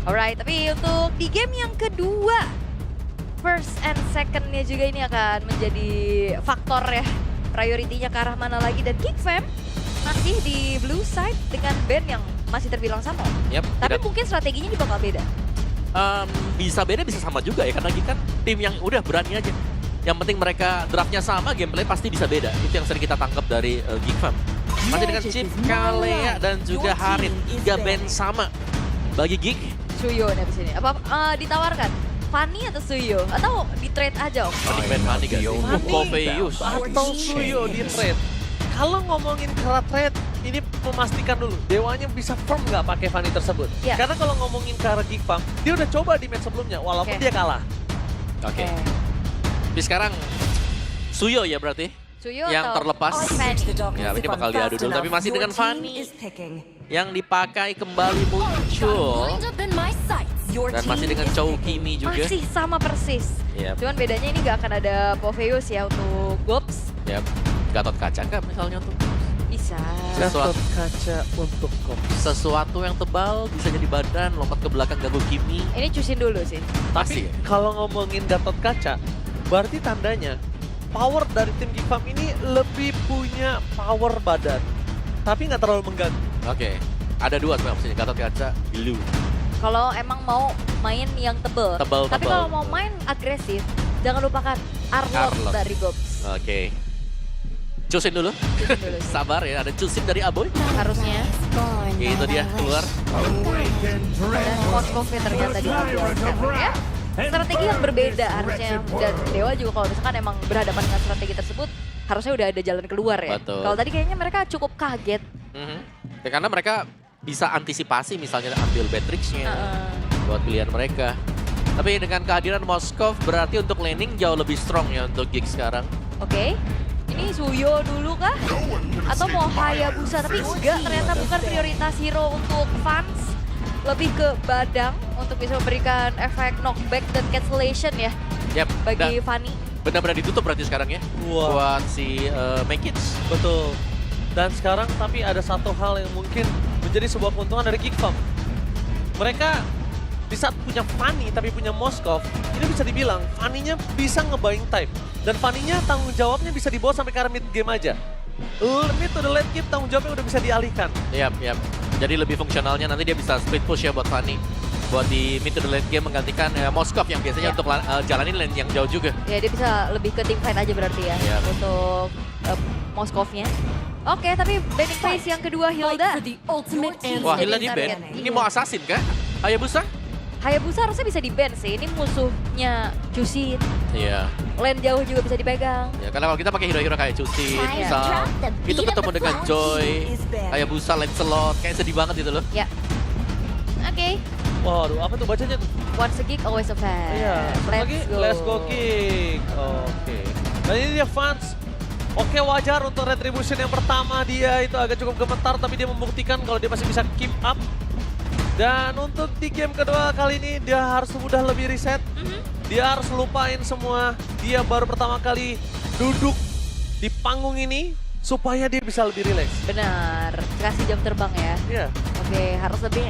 Alright, tapi untuk di game yang kedua, first and second-nya juga ini akan menjadi faktor ya. Priority-nya ke arah mana lagi, dan Geek Fam masih di blue side dengan band yang masih terbilang sama. Yap, Tapi tidak- mungkin strateginya ini bakal beda. bisa beda bisa sama juga ya, karena kan tim yang udah berani aja. Yang penting mereka draftnya sama, gameplay pasti bisa beda. Itu yang sering kita tangkap dari Geek Fam. Masih dengan Chip, Kalea, dan juga Harit. 3 band sama. Bagi Geek, Suyo nih abis ini. Apa ditawarkan? Fanny atau Suyo? Atau di trade aja om? mending band Fanny gak sih? Fanny. Koveus. Atau Suyo di trade. Kalau ngomongin cara trade, ini memastikan dulu Dewanya bisa firm nggak pakai Fanny tersebut. Ya. Karena kalau ngomongin ke arah Geek Farm, dia udah coba di match sebelumnya, walaupun Oke. dia kalah. Oke. Tapi sekarang Suyo ya berarti? Suyo Yang atau terlepas. Fanny? Ya, ini bakal diadu dulu, tapi masih dengan Fanny. Yang dipakai kembali muncul. Dan masih dengan Chow Kimi juga. Masih sama persis. Yap. Cuman bedanya ini gak akan ada Poveus ya untuk Gops. Yap. Gatot kaca nggak misalnya tuh? Bisa. Sesuatu- Gatot kaca untuk Kops. Sesuatu yang tebal bisa jadi badan, lompat ke belakang ganggu Kimi. Ini cusin dulu sih. Pasti Tapi ya? kalau ngomongin Gatot kaca, berarti tandanya power dari tim Geek Farm ini lebih punya power badan. Tapi nggak terlalu mengganggu. Oke. Ada 2 sebenarnya opsinya, Gatot kaca, Blue. Kalau emang mau main yang tebel. Tebel, Tapi tebel. kalau mau main agresif, jangan lupakan Arlong Arlong. dari Gops. Oke. Cusin dulu. Cusin dulu sih. Sabar ya, ada cusin dari Aboy. Harusnya. Itu dia keluar. Dan Moskownya ternyata diambilkan ya. Strategi yang berbeda harusnya. Dan Dewa juga kalau misalkan emang berhadapan dengan strategi tersebut, harusnya udah ada jalan keluar ya. Betul. Kalau tadi kayaknya mereka cukup kaget. Ya, karena mereka bisa antisipasi misalnya ambil Beatrix-nya Heeh. buat pilihan mereka. Tapi dengan kehadiran Moskov berarti untuk laning jauh lebih strong ya untuk Geek sekarang. Oke. Ini Suyo dulu kah? Atau mau Hayabusa? Tapi enggak, ternyata bukan prioritas hero untuk fans. Lebih ke Badang untuk bisa memberikan efek knockback dan cancellation ya Yap, bagi Fanny. benar-benar ditutup berarti sekarang ya Wah. buat si Mekits. Betul. Dan sekarang tapi ada satu hal yang mungkin menjadi sebuah keuntungan dari Geek Farm. Mereka di saat punya Fanny tapi punya Moskov, ini bisa dibilang Fanny-nya bisa nge-buying time. Dan Fanny-nya tanggung jawabnya bisa dibawa sampai ke arah mid game aja. Mid to the late game tanggung jawabnya udah bisa dialihkan. Yap. Jadi lebih fungsionalnya nanti dia bisa split push ya buat Fanny. Buat di mid to the late game menggantikan Moskov yang biasanya Ya. untuk jalanin lane yang jauh juga. Ya dia bisa lebih ke team fight aja berarti ya Iya. untuk Moskovnya. Oke, tapi banning phase yang kedua Hilda. Wah, Jadi Hilda di target. ban. Ini mau assassin kah? Hayabusa? Hayabusa harusnya bisa di ban sih. Ini musuhnya Cusin. Iya. Lane jauh juga bisa dipegang. Ya, karena kalau kita pakai hero-hero kayak Cusin, Iya. misal itu ketemu dengan Joy, Hayabusa, Lancelot, kayak sedih banget gitu loh. Ya. Oke. Waduh, apa tuh bacanya tuh? Once a geek, always a fan. Iya, satu lagi Let's Go Kick. Oke. Dan ini dia fans. Oke, wajar untuk Retribution yang pertama dia itu agak cukup gemetar, tapi dia membuktikan kalau dia masih bisa keep up. Dan untuk di game kedua kali ini dia harus mudah lebih reset. Dia harus lupain semua. Dia baru pertama kali duduk di panggung ini supaya dia bisa lebih rileks. Benar. Kasih jam terbang ya. Iya. Oke, harus lebih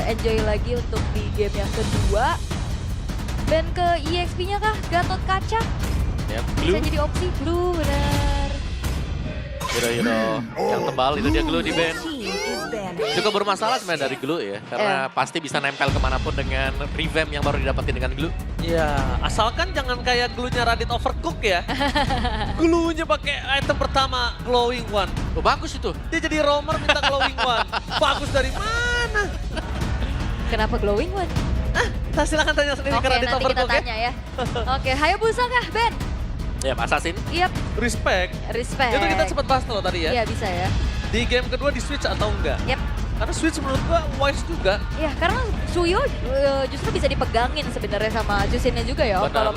enjoy lagi untuk di game yang kedua. Dan ke EXP-nya kah? Gatot kaca? Ya, Bisa Glue, jadi opsi. Blue, benar. hero-hero yang tebal itu dia Glue di ban. Cukup bermasalah sebenarnya dari Glue ya, karena pasti bisa nempel kemanapun dengan revamp yang baru didapetin dengan Glue. Iya, asalkan jangan kayak glue-nya Radit Overcook ya. Glue-nya pakai item pertama, Glowing One. Oh, bagus itu. Dia jadi roamer minta Glowing One. Bagus dari mana? Kenapa glowing one? Silahkan tanya sendiri Oke, ke Radit nanti kita Overcook ya. tanya ya. Oke, Hayabusa kah, Ben? Ya, Assassin. Yap, Respect. respect. Itu kita sempat bahas loh tadi ya. Iya, bisa ya. Di game kedua di switch atau enggak? Yap. Karena switch menurut gua wise juga. Ya, karena Suyo justru bisa dipegangin sebenarnya sama Jusinnya juga ya. Om. Benar. Kalau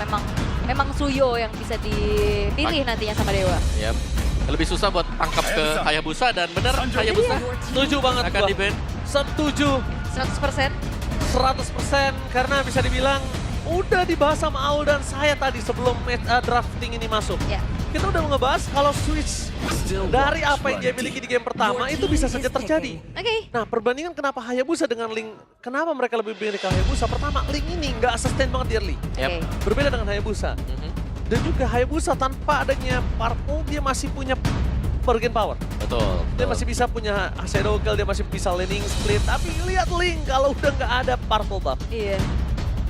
memang Suyo yang bisa dipilih nantinya sama Dewa. Yap. Lebih susah buat tangkap ke Hayabusa dan bener Hayabusa Setuju banget akan gua. di ban. Setuju 100%. 100% karena bisa dibilang udah dibahas sama Aul dan saya tadi sebelum drafting ini masuk. Ya. Kita udah ngebahas kalau switch dari apa yang dia miliki di game pertama itu bisa saja terjadi. Oke. Nah, perbandingan kenapa Hayabusa dengan Link, kenapa mereka lebih milih ke Hayabusa? Pertama, Link ini nggak sustain banget di early. Oke. Berbeda dengan Hayabusa. Dan juga Hayabusa tanpa adanya Purple, dia masih punya bargain power. Betul. Dia masih bisa punya Shadow Girl, dia masih bisa laning split. Tapi lihat Link kalau udah nggak ada Purple buff. Iya.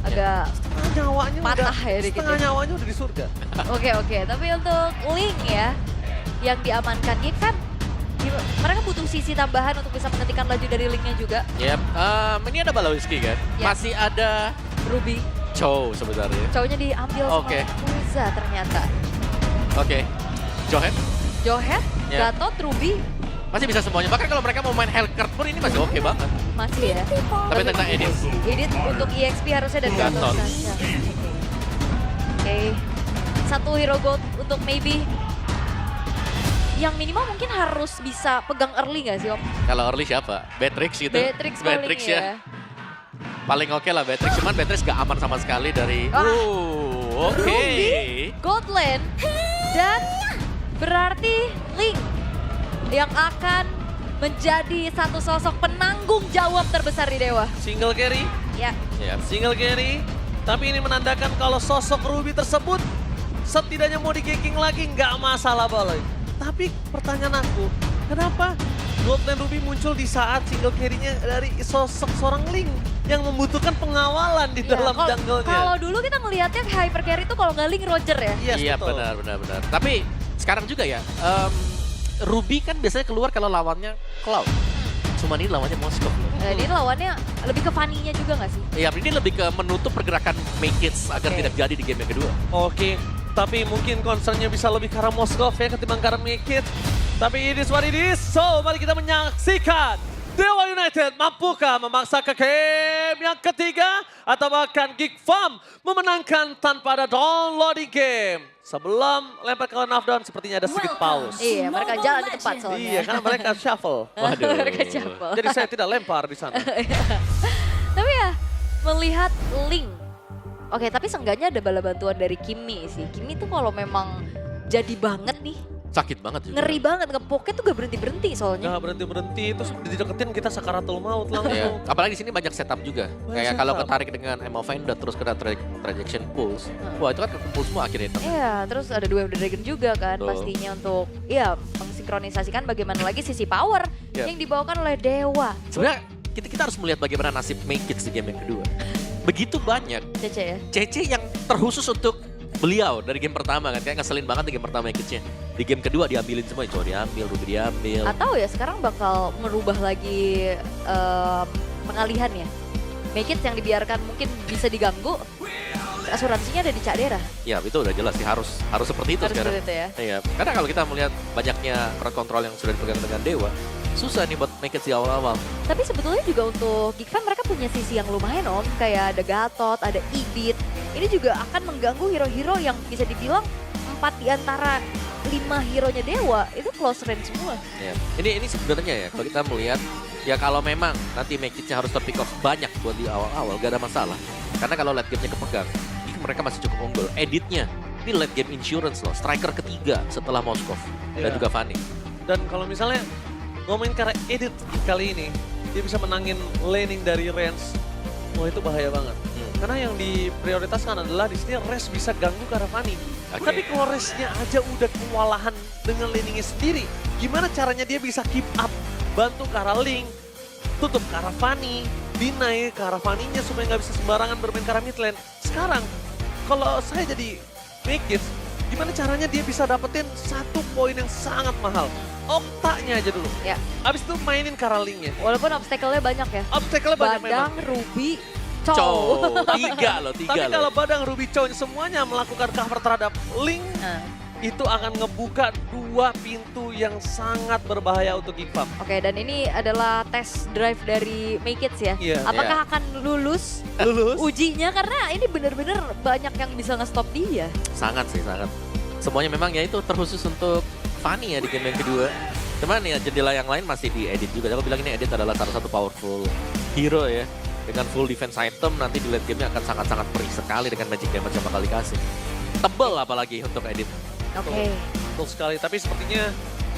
Agak Setengah nyawanya patah udah, ya dikit setengah ya. nyawanya udah di surga. Oke. Tapi untuk Link ya, yang diamankan Gifem, mereka butuh sisi tambahan untuk bisa menghentikan laju dari Linknya juga. Yep. Ini ada Balowski kan? Ya. Masih ada Ruby, Chow sebenarnya. cowoknya diambil Oke. sama Muza ternyata. Oke. Johet Johet, Ya. Gatot, Ruby, masih bisa semuanya. Bahkan kalau mereka mau main Hellcurt pun ini masih oke banget. masih ya. Tapi tentang Edith. Edit untuk EXP harusnya dari Gatot Gatot. saja. Oke. Satu hero gold untuk maybe. Yang minimal mungkin harus bisa pegang early nggak sih Om? Kalau early siapa? Beatrix gitu. Beatrix paling Beatrix ya. ya. Paling oke lah Beatrix. Cuman Beatrix gak aman sama sekali dari... Ah. Oke. Ruby, Gold Lane, dan berarti Link yang akan menjadi satu sosok penanggung jawab terbesar di Dewa. Single carry, Ya, Ya. single carry. Tapi ini menandakan kalau sosok Ruby tersebut setidaknya mau di-ganking lagi nggak masalah Baloy. Tapi pertanyaan aku, kenapa Gold Lane Ruby muncul di saat single carry-nya dari sosok seorang Link yang membutuhkan pengawalan di ya, dalam kalau jungle-nya? dulu kita ngelihatnya hyper carry itu kalau nggak Link Roger ya. Yes, Iya betul. benar. Tapi sekarang juga ya, Ruby kan biasanya keluar kalau lawannya Cloud. Cuma ini lawannya Moskov. Ini lawannya lebih ke Fanny-nya juga nggak sih? Iya, ini lebih ke menutup pergerakan Make-It agar Oke. tidak jadi di game yang kedua. Oke, tapi mungkin concernnya bisa lebih ke arah Moskov ya ketimbang ke arah Make-It. Tapi it is what it is, so mari kita menyaksikan Dewa United mampukah memaksa ke game yang ketiga atau bahkan Geek Farm memenangkan tanpa ada downloading game. Sebelum lempar ke knockdown sepertinya ada sedikit pause. Iya, mereka jalan di tempat soalnya. Iya, karena mereka shuffle. Waduh. mereka shuffle. Jadi saya tidak lempar di sana. Tapi ya, melihat Link. Oke, tapi seenggaknya ada bala bantuan dari Kimi sih. Kimi tuh kalau memang jadi banget nih, Sakit banget juga. ngeri banget. Nge-pocket tuh gak berhenti-berhenti soalnya. Nggak berhenti-berhenti, terus dideketin kita sakaratul maut Iya. langsung. Apalagi di sini banyak setup juga. Banyak Kayak kalau setup. ketarik dengan Emma Finder terus kena Trajection Pulse. Wah, itu kan kekumpul semua akhirnya. Iya, terus ada Duel of the Dragon juga kan Betul. pastinya untuk ya mensinkronisasikan bagaimana lagi sisi power Iya. yang dibawakan oleh Dewa. Sebenarnya kita harus melihat bagaimana nasib Make-It di game yang kedua. Begitu banyak Cece ya. CC yang terkhusus untuk beliau dari game pertama kan. Kayak ngeselin banget di game pertama Make-It-nya. Di game kedua diambilin semua, Cowok diambil, Ruby diambil. Atau ya sekarang bakal merubah lagi pengalihan ya. Make It yang dibiarkan mungkin bisa diganggu, asuransinya ada di Cak Dera. Ya itu udah jelas sih harus seperti itu Harus sekarang. seperti itu ya. Iya, karena kalau kita melihat banyaknya crowd control yang sudah dipegang dengan Dewa, susah nih buat Make-It di awal-awal. Tapi sebetulnya juga untuk Geek Fam mereka punya sisi yang lumayan Om. Kayak ada Gatot, ada Ibit. Ini juga akan mengganggu hero-hero yang bisa dibilang 4 di antara 5 hero-nya Dewa. Itu close range semua. Ya. Ini sebenarnya ya, kalau kita melihat, ya kalau memang nanti Make-It-nya harus terpick off banyak buat di awal-awal, gak ada masalah. Karena kalau late game-nya kepegang, ini mereka masih cukup unggul. Editnya, ini late game insurance loh, striker ketiga setelah Moskov dan Iya. juga Fanny. Dan kalau misalnya ngomongin karena edit kali ini, dia bisa menangin laning dari range. Wah itu bahaya banget. Karena yang diprioritaskan adalah di sini Res bisa ganggu ke arah Fanny. Oke. Tapi kalau Resnya aja udah kewalahan dengan laningnya sendiri, gimana caranya dia bisa keep up, bantu ke arah Link, tutup ke arah Fanny, deny ke arah Fanny-nya supaya nggak bisa sembarangan bermain ke arah mid lane. Sekarang, kalau saya jadi Make-It, gimana caranya dia bisa dapetin 1 poin yang sangat mahal? Oktanya aja dulu. Ya. Abis itu mainin ke arah Link-nya. Walaupun obstacle-nya banyak ya. Obstacle-nya banyak memang. Badang, Ruby, Chow, Chow. 3 loh, 3 Tapi loh. kalau Badang, Ruby, Chow semuanya melakukan cover terhadap Link, Nah, itu akan ngebuka 2 pintu yang sangat berbahaya untuk Geek Farm. Oke, dan ini adalah test drive dari Make It ya. Iya. Apakah akan lulus Lulus? ujinya? Karena ini bener-bener banyak yang bisa nge-stop dia. Sangat sih, sangat. Semuanya memang ya itu terkhusus untuk Fanny ya di game yang kedua. Cuman ya jendela yang lain masih diedit juga. Aku bilang ini edit adalah salah satu powerful hero ya. Dengan full defense item nanti di late game-nya akan sangat-sangat perih sekali dengan magic damage yang bakal dikasih. Tebel apalagi untuk edit. Oke. Betul sekali, tapi sepertinya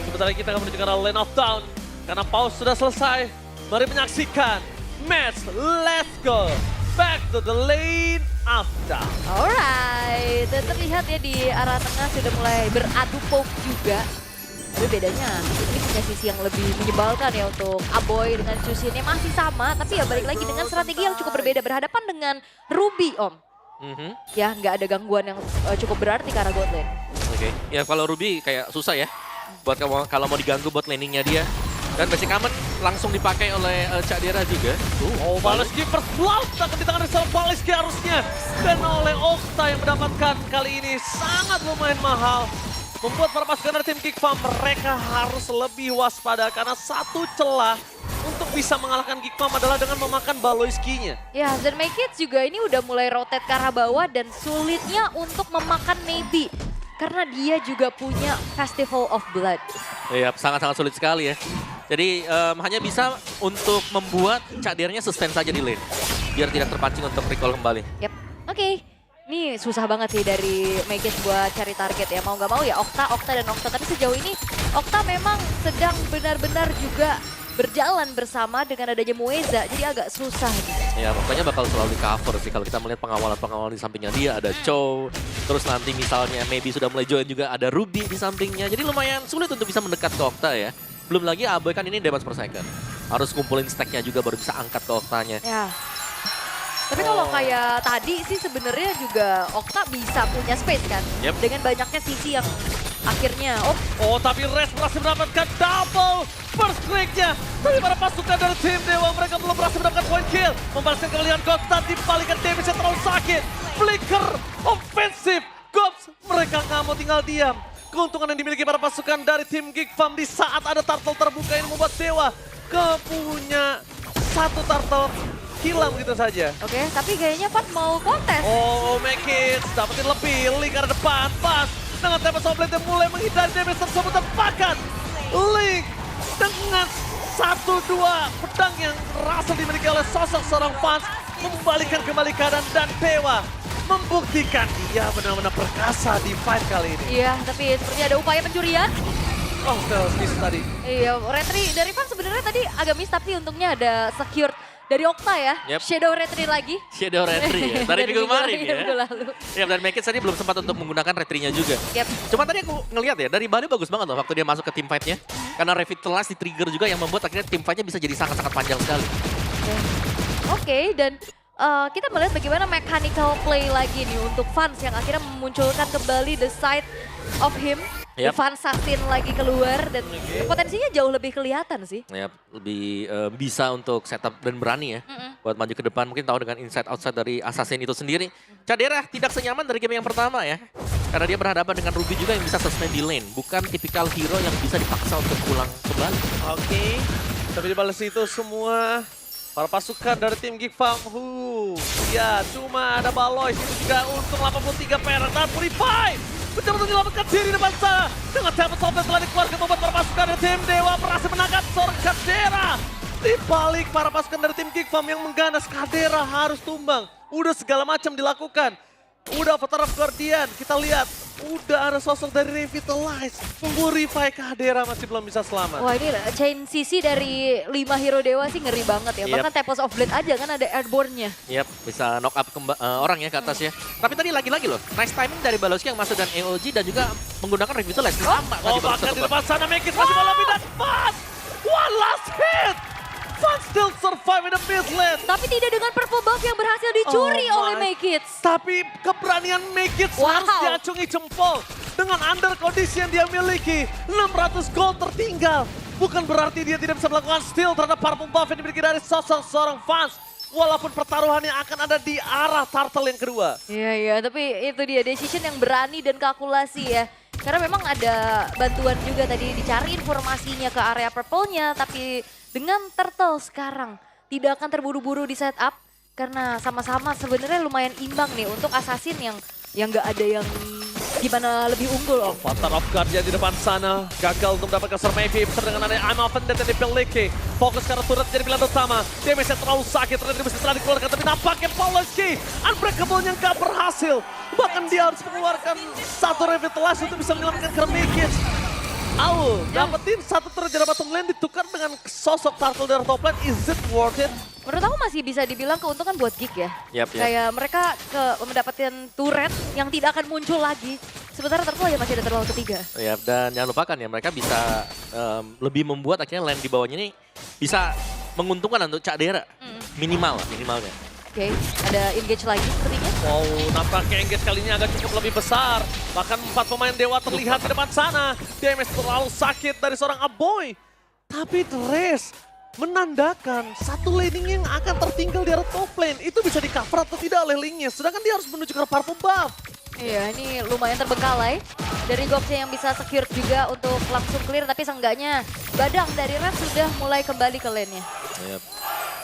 sebentar lagi kita akan menuju ke arah lane of down. Karena pause sudah selesai. Mari menyaksikan match. Let's go. Back to the lane of down. Alright, dan terlihat ya di arah tengah sudah mulai beradu poke juga. Tapi bedanya ini punya sisi yang lebih menyebalkan ya untuk Aboy dengan Chushin-nya masih sama. Tapi ya balik lagi dengan strategi yang cukup berbeda. Berhadapan dengan Ruby, Om. Ya nggak ada gangguan yang cukup berarti ke arah bot lane. Oke, ya kalau Ruby kayak susah ya. Buat kalau mau diganggu bot laning-nya dia. Dan basic common langsung dipakai oleh Cadera juga. Oh, Baleski first blood akan di tangan Rizal Baleski harusnya. Dan oleh Okta yang mendapatkan kali ini sangat lumayan mahal. Membuat para pasukan dari tim Geekfam mereka harus lebih waspada karena satu celah untuk bisa mengalahkan Geekfam adalah dengan memakan Baloiski-nya. Ya, dan Maykits juga ini udah mulai rotate ke arah bawah dan sulitnya untuk memakan Maybe. Karena dia juga punya Festival of Blood. Iya, sangat-sangat sulit sekali ya. Jadi hanya bisa untuk membuat Cadirnya sustain saja di lane. Biar tidak terpancing untuk recall kembali. Yap, oke. Ini susah banget sih dari Maykits buat cari target ya. Mau nggak mau ya Okta dan Okta. Tapi sejauh ini Okta memang sedang benar-benar juga berjalan bersama dengan adanya Mueza. Jadi agak susah gitu. Ya, pokoknya bakal selalu di cover sih. Kalau kita melihat pengawalan-pengawalan di sampingnya dia ada Chow. Terus nanti misalnya maybe sudah mulai join juga ada Ruby di sampingnya. Jadi lumayan sulit untuk bisa mendekat ke Okta ya. Belum lagi Aboy kan ini damage per second. Harus kumpulin stack-nya juga baru bisa angkat ke Oktanya. Ya. Tapi kalau kayak tadi sih sebenarnya juga Okta bisa punya space kan. Yep. Dengan banyaknya sisi yang akhirnya Oh, tapi Res berhasil mendapatkan double first break-nya. Tapi para pasukan dari tim Dewa mereka belum berhasil mendapatkan point kill. Membalaskan kekalian Okta dibalikan damage yang terlalu sakit. Flicker offensif. Gops mereka nggak mau tinggal diam. Keuntungan yang dimiliki para pasukan dari tim Geekfam di saat ada turtle terbuka ini membuat Dewa kepunya satu turtle hilang begitu saja. Oke, tapi kayaknya Pat mau kontes. Oh, Maykits dapetin lebih. Link arah depan, pas. Dengan Tempest of Blade yang mulai menghindari damage tersebut. Dan bahkan Link dengan 1-2 pedang yang berhasil dimiliki oleh sosok seorang fans. Membalikan kembali keadaan dan Dewa membuktikan dia benar-benar perkasa di fight kali ini. Iya, tapi sepertinya ada upaya pencurian. Oh, miss tadi. Iya, retry dari Van sebenarnya tadi agak miss, tapi untungnya ada secure dari Okta ya. Yep. Shadow retry lagi. Shadow retry ya, dari minggu kemarin ya. Minggu lalu. Ya, dan Maykits tadi belum sempat untuk menggunakan retry-nya juga. Yep. Cuma tadi aku ngelihat ya, dari Bali bagus banget loh waktu dia masuk ke team fight-nya. Karena revitalize di trigger juga yang membuat akhirnya team fight-nya bisa jadi sangat-sangat panjang sekali. Oke, dan kita melihat bagaimana mechanical play lagi nih untuk fans yang akhirnya memunculkan kembali the side of him. Yep. Van Satin lagi keluar dan potensinya jauh lebih kelihatan sih. Ya, lebih bisa untuk setup dan berani ya. Buat maju ke depan, mungkin tahu dengan inside outside dari Assassin itu sendiri. Cadera tidak senyaman dari game yang pertama ya. Karena dia berhadapan dengan Ruby juga yang bisa sustain di lane. Bukan tipikal hero yang bisa dipaksa untuk pulang kembali. Oke, tapi dibalas itu semua para pasukan dari tim Geekfam. Ya, cuma ada Balois itu juga untung 83 perak dan Purify. Mencoba untuk menyelamatkan diri depan sana. Dengan Tempest of Blade telah dikeluarkan membuat para pasukan dari tim Dewa berhasil menangkap seorang Cadera. Di balik para pasukan dari tim Geekfam yang mengganas, Cadera harus tumbang. Udah segala macam dilakukan. Udah Avatar of Guardian, kita lihat. Udah ada sosok dari Revitalize. Purify Cadera masih belum bisa selamat. Wah, ini chain CC dari 5 hero Dewa sih ngeri banget ya. Yep. Bahkan Tempest of Blade aja kan ada airborne-nya. Yap, bisa knock up orang ya ke atas ya. Tapi tadi lagi-lagi loh, nice timing dari Baloski yang masuk dan EOG dan juga menggunakan Revitalize. Lama tadi baru bahkan di satu. depan sana Maykits masih mau lebih dan pas. One last hit. Fun still survive in the mid lane. Tapi tidak dengan purple buff yang berhasil dicuri Oh oleh my. Maykits. Tapi keberanian Maykits Wow. harus diacungi jempol. Dengan under kondisi yang dia miliki, 600 gold tertinggal. Bukan berarti dia tidak bisa melakukan steal terhadap purple buff yang dimiliki dari sosok seorang fans. Walaupun pertaruhannya akan ada di arah turtle yang kedua. Iya, tapi itu dia decision yang berani dan kalkulasi ya. Karena memang ada bantuan juga tadi dicari informasinya ke area purple-nya. Tapi dengan turtle sekarang tidak akan terburu-buru di setup. Karena sama-sama sebenarnya lumayan imbang nih untuk assassin yang nggak ada yang gimana lebih unggul Om. Avatar of Guardian di depan sana. Gagal untuk mendapatkan Maybe. Besar dengan adanya I'm Offended yang dimiliki. Fokus karena turret jadi pilihan utama. Damage-nya terlalu sakit. Retribusi setelah dikeluarkan. Tapi nampaknya Polski Unbreakable-nya nggak berhasil. Bahkan dia harus mengeluarkan satu Revitalize untuk bisa menyelamatkan Kermikis. Dapetin satu turret dari bottom lane ditukar dengan sosok Turtle dari top lane. Is it worth it? Menurut aku masih bisa dibilang keuntungan buat Geek ya. Yap. Kayak mereka mendapatkan turret yang tidak akan muncul lagi. Sementara Turtle ya masih ada terlalu ketiga. Yap, dan jangan lupakan ya, mereka bisa lebih membuat akhirnya lane di bawahnya ini bisa menguntungkan untuk Cak Dera. Minimalnya. Oke, ada engage lagi sepertinya. Wow, nampaknya engage kali ini agak cukup lebih besar. Bahkan 4 pemain Dewa terlihat di depan sana. Damage terlalu sakit dari seorang Aboy. Tapi The Race menandakan satu laning yang akan tertinggal di arah top lane. Itu bisa di cover atau tidak oleh Lingnya. Sedangkan dia harus menuju ke purple buff. Iya, ini lumayan terbengkalai. Dari Goxnya yang bisa secure juga untuk langsung clear. Tapi seenggaknya Badang dari Red sudah mulai kembali ke lane-nya. Yap.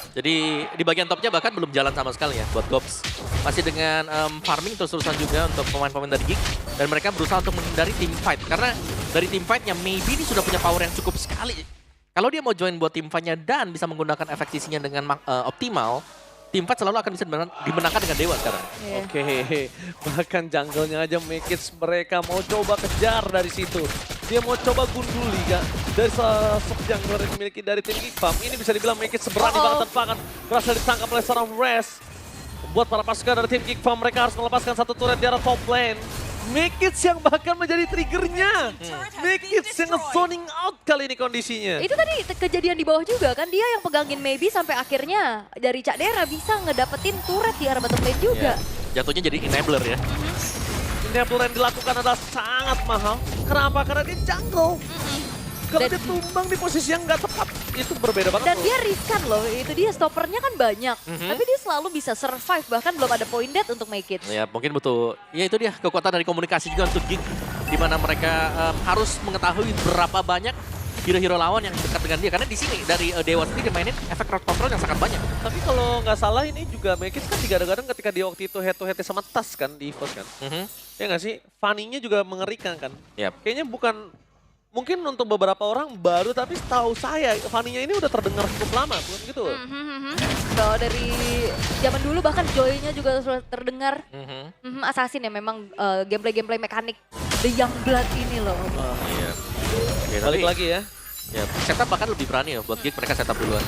Jadi di bagian topnya bahkan belum jalan sama sekali ya buat Gops. Masih dengan farming terus-terusan juga untuk pemain-pemain dari Geek. Dan mereka berusaha untuk menghindari team fight. Karena dari team fight-nya maybe ini sudah punya power yang cukup sekali. Kalau dia mau join buat team fight-nya dan bisa menggunakan efek CC-nya dengan optimal, team fight selalu akan bisa dimenangkan dengan Dewa sekarang. Iya. Oke, bahkan jungle-nya aja Mekits mereka mau coba kejar dari situ. Dia mau coba gunduli Kak. Dari sosok jungler yang dimiliki dari tim Geekfam. Ini bisa dibilang Mekits seberani banget tanpa berhasil ditangkap oleh seorang Res. Buat para pasukan dari tim Geekfam, mereka harus melepaskan satu turret di arah top lane. Mekits yang bahkan menjadi triggernya. Mekits yang nge-zoning out kali ini kondisinya. Itu tadi kejadian di bawah juga kan, dia yang pegangin Maybe sampai akhirnya dari Cak Dera bisa ngedapetin turret di arah bottom lane juga. Ya. Jatuhnya jadi enabler ya. Enabler yang dilakukan adalah sangat mahal. Kenapa? Karena dia jungle. Kalau dia tumbang di posisi yang nggak tepat, itu berbeda banget. Dan dia riskan loh, itu dia stoppernya kan banyak. Tapi dia selalu bisa survive, bahkan belum ada point dead untuk make it. Ya mungkin butuh, ya itu dia kekuatan dari komunikasi juga untuk Geek. Di mana mereka harus mengetahui berapa banyak hero-hero lawan yang dekat dengan dia. Karena di sini dari Dewa sendiri mainin efek crowd control yang sangat banyak. Tapi kalau nggak salah ini juga Mekits kan digadang-gadang ketika dia waktu itu head-to-head sama Tas kan di EVOS kan. Ya nggak sih? Fanny-nya juga mengerikan kan. Yap. Kayaknya bukan, mungkin untuk beberapa orang baru, tapi setahu saya Fanny-nya ini udah terdengar cukup lama, bukan gitu? Kalau dari zaman dulu bahkan Joy-nya juga sudah terdengar. Assassin ya memang gameplay-gameplay mekanik The Youngblood ini loh. Iya. Oke, Balik lagi ya. Ya, setup bahkan lebih berani ya buat Geek, mereka setup duluan.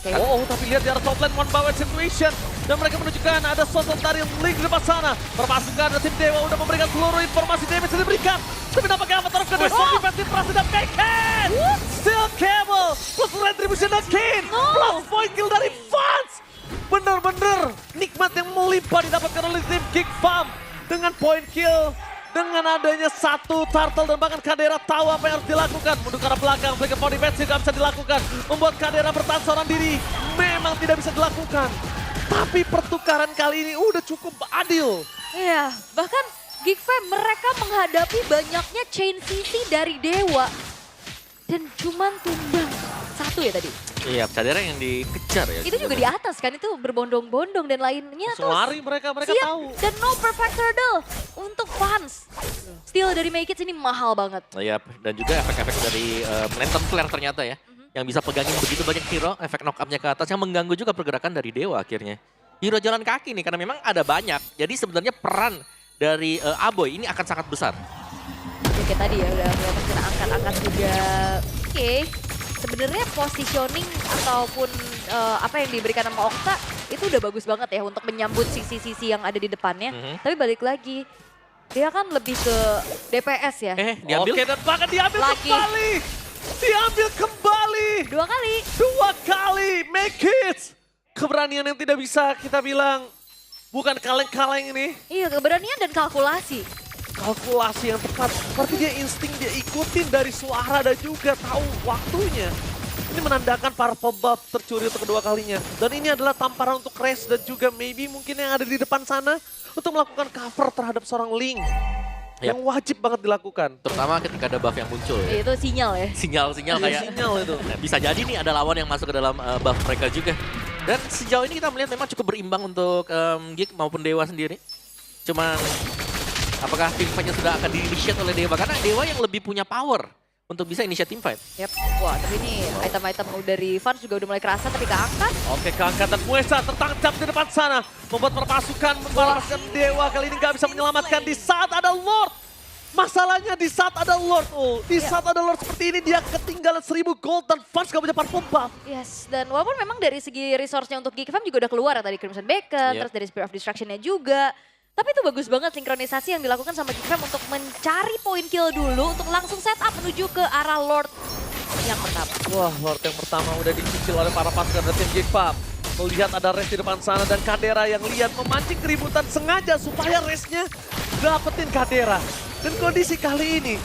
Okay. Oh, tapi lihat di arah top lane one by one situation. Dan mereka menunjukkan ada sosok dari Link di depan sana. Perpasukan tim Dewa udah memberikan seluruh informasi damage yang diberikan. Tapi nampaknya Avatar of Guardian defensif berhasil dan make it! Still Cable plus retribution dan Kane plus point kill dari Fans. Bener-bener nikmat yang melimpah didapatkan oleh tim Geekfam. Dengan point kill, dengan adanya satu turtle dan bahkan Kadera tahu apa yang harus dilakukan. Mundur ke arah belakang, flicker for defense tidak bisa dilakukan. Membuat Kadera bertahan seorang diri. Memang tidak bisa dilakukan. Tapi pertukaran kali ini udah cukup adil. Iya, bahkan Geekfam mereka menghadapi banyaknya chain CC dari Dewa. Dan cuman tumbang satu ya tadi. Iya, Cadera yang dikejar ya. Itu juga di atas kan, itu berbondong-bondong dan lainnya tuh. Lari mereka siap. tahu. Dan no perfect turtle untuk Fans. Steal dari Make It ini mahal banget. Iya, dan juga efek-efek dari Lantern Flare ternyata ya. Yang bisa pegangin begitu banyak hero, efek knock up-nya ke atas yang mengganggu juga pergerakan dari Dewa akhirnya. Hero jalan kaki nih, karena memang ada banyak. Jadi sebenarnya peran dari Aboy ini akan sangat besar. Oke, tadi ya udah kita angkat-angkat juga. Oke. Sebenarnya positioning ataupun apa yang diberikan sama Okta itu udah bagus banget ya untuk menyambut sisi-sisi yang ada di depannya. Tapi balik lagi, dia kan lebih ke DPS ya. Diambil. Oke, dan bahkan diambil Lagi. kembali. Diambil kembali. 2 kali. 2 kali. Make it. Keberanian yang tidak bisa kita bilang bukan kaleng-kaleng ini. Iya, keberanian dan kalkulasi. Kalkulasi yang tepat. Berarti dia insting, dia ikutin dari suara dan juga tahu waktunya. Ini menandakan para pebab tercuri untuk kedua kalinya. Dan ini adalah tamparan untuk Race dan juga maybe mungkin yang ada di depan sana untuk melakukan cover terhadap seorang Link. Yang wajib banget dilakukan. Terutama ketika ada buff yang muncul ya. Itu sinyal ya. Sinyal-sinyal Iya, kayak sinyal itu. bisa jadi nih ada lawan yang masuk ke dalam buff mereka juga. Dan sejauh ini kita melihat memang cukup berimbang untuk Geek maupun Dewa sendiri. Cuman Apakah tim fight-nya sudah akan di-initiate oleh Dewa? Karena Dewa yang lebih punya power untuk bisa initiate tim fight. Yap. Wah, tapi ini item-item dari Vans juga udah mulai kerasa tapi keangkat. Oke, keangkat dan Muesa tertangkap di depan sana. Membuat perpasukan membalaskan Dewa. Kali ini nggak bisa menyelamatkan di saat ada Lord. Masalahnya di saat ada Lord, di saat ada Lord seperti ini dia ketinggalan 1000 gold dan Vans gak punya parfum buff. Yes, dan walaupun memang dari segi resource-nya untuk Geek Fam juga udah keluar ya tadi Crimson Beacon, terus dari Spear of Destruction-nya juga. Tapi itu bagus banget sinkronisasi yang dilakukan sama Geek Fam untuk mencari poin kill dulu untuk langsung setup menuju ke arah Lord yang pertama. Wah, Lord yang pertama udah dicicil oleh para pasukan dari tim Geek Fam. Melihat ada Res di depan sana dan Kadera yang lihat memancing keributan sengaja supaya Resnya dapetin Kadera. Dan kondisi kali ini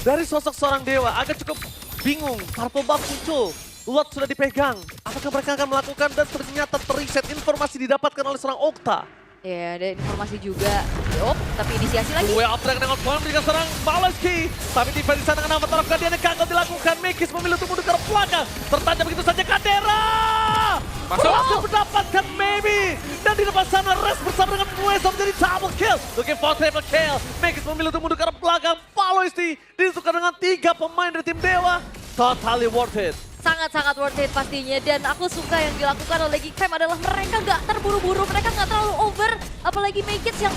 dari sosok seorang Dewa agak cukup bingung. Purple buff muncul, Lord sudah dipegang. Apakah mereka akan melakukan dan ternyata teriset informasi didapatkan oleh seorang Okta. Ya, ada informasi juga. Tapi inisiasi lagi. Way of Drag dengan poin berikan serang Baleski. Tapi tiba di sana dengan avatar Guardian yang gagal dilakukan. Mekis memilih untuk mundur ke arah belakang. Tertancap begitu saja Kadera. Berhasil mendapatkan Maybe. Dan di depan sana Res bersama dengan Muesa menjadi double kill. Looking for triple kill. Mekis memilih untuk mundur ke arah belakang. Baleski ditukar dengan 3 pemain dari tim Dewa. Totally worth it. Sangat-sangat worth it pastinya, dan aku suka yang dilakukan oleh Geek Fam adalah mereka nggak terburu-buru, mereka nggak terlalu over, apalagi Make It yang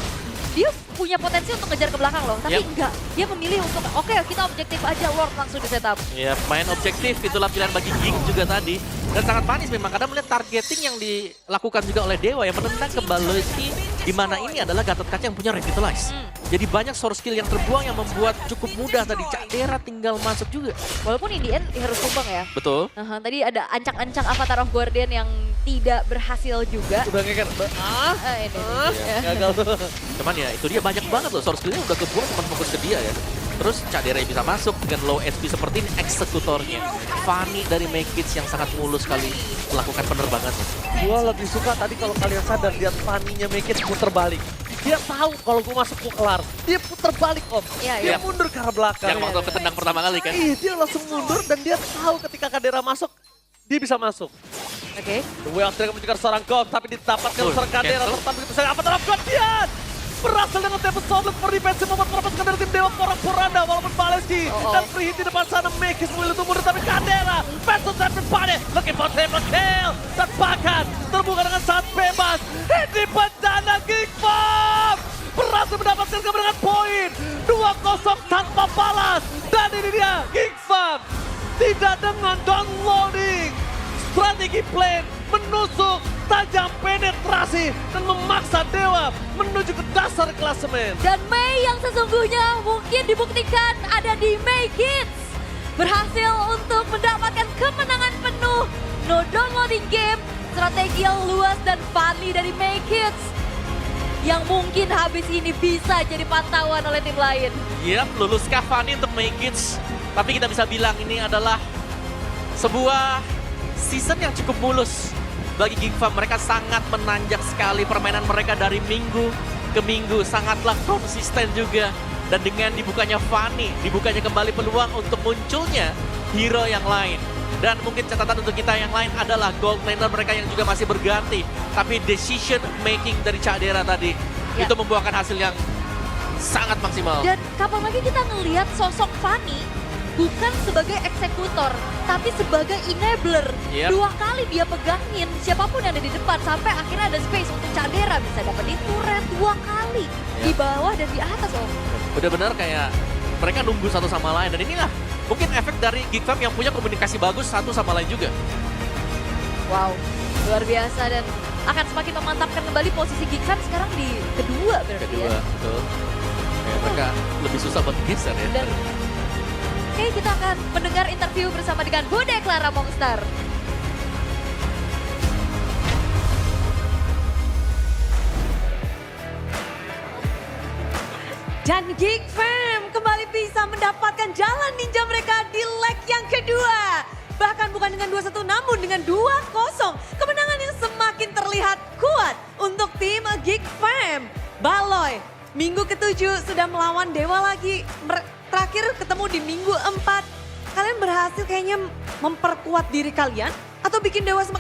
dia punya potensi untuk ngejar ke belakang loh, tapi enggak, dia memilih untuk oke, kita objektif aja, Lord langsung di setup. Ya, main objektif itulah pilihan bagi Geek juga tadi. Dan sangat manis memang karena melihat targeting yang dilakukan juga oleh Dewa yang menendang ke Baleski, di mana ini adalah Gatot Kaca yang punya Revitalize. Jadi banyak source skill yang terbuang yang membuat cukup mudah tadi Kadera tinggal masuk juga. Walaupun in the end harus tumbang ya. Betul. Tadi ada ancang-ancang Avatar of Guardian yang tidak berhasil juga. Udah ngeker. Gagal tuh. Cuman ya itu dia banyak banget loh source skillnya udah kebuang cuma fokus ke dia ya. Terus Kadera yang bisa masuk dengan low SP seperti ini eksekutornya. Fanny dari Make It yang sangat mulus sekali melakukan penerbangannya. Gua lebih suka tadi kalau kalian sadar lihat Fanny-nya Make It puter balik. Dia tahu kalau gue masuk gue kelar. Dia puter balik om. Dia mundur ke arah belakang. Yang waktu ketendang pertama kali kan. Iya, dia langsung mundur dan dia tahu ketika Kadera masuk, dia bisa masuk. Oke. The Way of Dragon menunjukkan seorang Gok, tapi didapatkan seorang Kadera. Tertahan begitu saja, apa terhadap Guardian? Berhasil dengan tempo solid for defense membuat perapaskan dari tim Dewa porak-poranda walaupun Baleski. Dan free hit di depan sana, Mekis memilih untuk mundur, tapi Kadera. Pencil Trapper Pade, looking for triple kill. Dan bahkan terbuka dengan sangat bebas. Ini bencana Geek Fam. Berhasil mendapatkan kemenangan poin. 2-0 tanpa balas. Dan ini dia Geek Fam. Tidak dengan downloading. Strategi plan menusuk, tajam penetrasi, dan memaksa Dewa menuju ke dasar klasemen. Dan Mei yang sesungguhnya mungkin dibuktikan ada di Make It. Berhasil untuk mendapatkan kemenangan penuh. No downloading game, strategi yang luas dan funny dari Make It. Yang mungkin habis ini bisa jadi pantauan oleh tim lain. Yap, luluskah Fanny untuk Make It? Tapi kita bisa bilang ini adalah sebuah season yang cukup mulus. Bagi Geek Fam, mereka sangat menanjak sekali permainan mereka dari minggu ke minggu. Sangatlah konsisten juga. Dan dengan dibukanya Fanny, dibukanya kembali peluang untuk munculnya hero yang lain. Dan mungkin catatan untuk kita yang lain adalah gold laner mereka yang juga masih berganti. Tapi decision making dari Kadera tadi, itu membuahkan hasil yang sangat maksimal. Dan kapan lagi kita ngelihat sosok Fanny bukan sebagai eksekutor, tapi sebagai enabler. 2 kali dia pegangin siapapun yang ada di depan, sampai akhirnya ada space untuk Kadera bisa dapetin turret 2 kali. Di bawah dan di atas om. Benar-benar kayak mereka nunggu satu sama lain. Dan inilah mungkin efek dari Geek Fam yang punya komunikasi bagus satu sama lain juga. Wow, luar biasa dan akan semakin memantapkan kembali posisi Geek Fam sekarang di kedua berarti ya. Betul. Mereka lebih susah buat geser ya. Dan oke, kita akan mendengar interview bersama dengan Bude Clara Monster. Dan Geek Fam kembali bisa mendapatkan jalan ninja mereka di leg yang kedua. Bahkan bukan dengan 2-1 namun dengan 2-0. Kemenangan yang semakin terlihat kuat untuk tim Geek Fam. Baloy, minggu ke-7 sudah melawan Dewa lagi. Terakhir ketemu di minggu 4. Kalian berhasil kayaknya memperkuat diri kalian atau bikin Dewa semakin